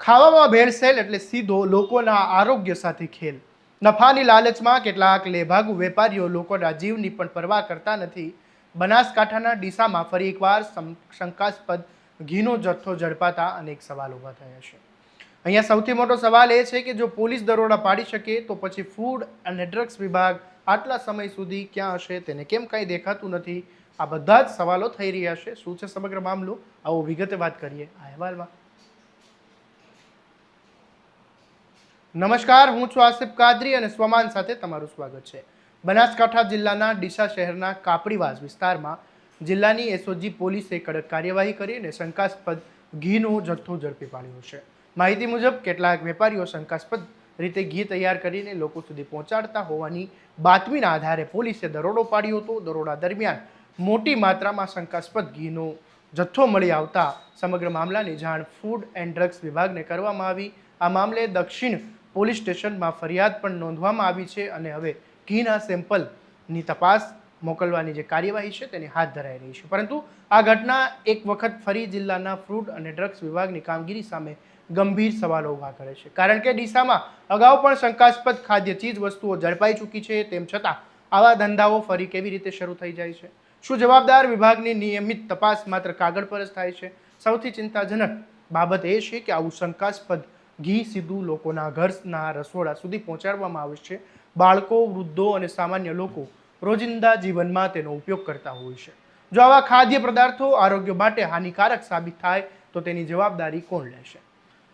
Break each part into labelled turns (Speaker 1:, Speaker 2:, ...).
Speaker 1: ખાવામાં ભેળસેળ એટલે સીધો લોકોના આરોગ્ય સાથે ખેલ. નફાની લાલચમાં કેટલાક લેભાગુ વેપારીઓ લોકોના જીવની પણ પરવા કરતા નથી. બનાસકાંઠાના ડીસામાં ફરી એકવાર શંકાસ્પદ ઘીનો જથ્થો ઝડપાતા અનેક સવાલ ઊભા થયા છે. અહીંયા સૌથી મોટો સવાલ એ છે કે જો પોલીસ દરોડા પાડી શકે તો પછી ફૂડ અને ડ્રગ્સ વિભાગ આટલા સમય સુધી ક્યાં હશે, તેને કેમ કંઈ દેખાતું નથી? આ બધા જ સવાલો થઈ રહ્યા છે. શું છે સમગ્ર મામલો, આવો વિગતે વાત કરીએ આ અહેવાલમાં. નમસ્કાર, હું છું આસિફ કાદરી અને સ્વમાન સાથે તમારું સ્વાગત છે. બનાસકાંઠા જિલ્લાના ડીસા શહેરના કાપડીવાસ વિસ્તારમાં જિલ્લાની એસઓજી પોલીસે કડક કાર્યવાહી કરીને શંકાસ્પદ ઘીનો જથ્થો ઝડપી પાડ્યો છે. માહિતી મુજબ કેટલાક વેપારીઓ શંકાસ્પદ રીતે ઘી તૈયાર કરીને લોકો સુધી પહોંચાડતા હોવાની બાતમીના આધારે પોલીસે દરોડો પાડ્યો હતો. દરોડા દરમિયાન મોટી માત્રામાં શંકાસ્પદ ઘીનો જથ્થો મળી આવતા સમગ્ર મામલાની જાણ ફૂડ એન્ડ ડ્રગ્સ વિભાગને કરવામાં આવી. આ મામલે દક્ષિણ પોલીસ સ્ટેશનમાં ફરિયાદ પણ નોંધવામાં આવી છે અને હવે ઘીના સેમ્પલની તપાસ મોકલવાની જે કાર્યવાહી છે તેની હાથ ધરાઈ રહી છે. પરંતુ આ ઘટના એક વખત ફરી જિલ્લાના ફૂડ અને ડ્રગ્સ વિભાગની કામગીરી સામે ગંભીર સવાલો ઊભા કરે છે. કારણ કે ડીસામાં અગાઉ પણ શંકાસ્પદ ખાદ્ય ચીજ વસ્તુઓ ઝડપાઈ ચૂકી છે. તેમ છતાં આવા ધંધાઓ ફરી કેવી રીતે શરૂ થઈ જાય છે? શું જવાબદાર વિભાગની નિયમિત તપાસ માત્ર કાગળ પર જ થાય છે? સૌથી ચિંતાજનક બાબત એ છે કે આવું શંકાસ્પદ ઘી સીધું લોકોના ઘરના રસોડા સુધી પહોંચાડવામાં આવે છે. બાળકો, વૃદ્ધો અને સામાન્ય લોકો રોજિંદા જીવનમાં તેનો ઉપયોગ કરતા હોય છે. જો આવા ખાદ્ય પદાર્થો આરોગ્ય માટે હાનિકારક સાબિત થાય તો તેની જવાબદારી કોણ લેશે?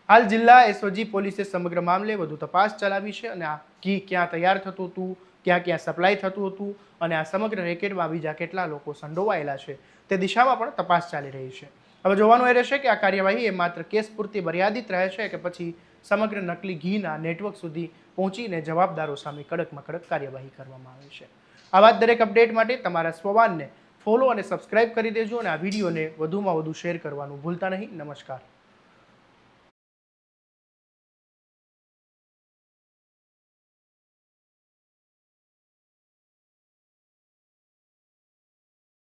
Speaker 1: હાલ જિલ્લા એસઓજી પોલીસે સમગ્ર મામલે વધુ તપાસ ચલાવી છે અને આ ઘી ક્યાં તૈયાર થતું હતું, ક્યાં ક્યાં સપ્લાય થતું હતું અને આ સમગ્ર રેકેટમાં બીજા કેટલા લોકો સંડોવાયેલા છે તે દિશામાં પણ તપાસ ચાલી રહી છે. હવે જોવાનું એ રહેશે કે આ કાર્યવાહી એ માત્ર કેસ પૂરતી મર્યાદિત રહે છે કે પછી સમગ્ર નકલી ઘીના નેટવર્ક સુધી પહોંચીને જવાબદારો સામે કડકમાં કડક કાર્યવાહી કરવામાં આવે છે. આવા દરેક અપડેટ માટે તમારા સ્વવાનને ફોલો અને સબસ્ક્રાઇબ કરી દેજો અને આ વિડીયોને વધુમાં વધુ શેર કરવાનું ભૂલતા નહીં. નમસ્કાર.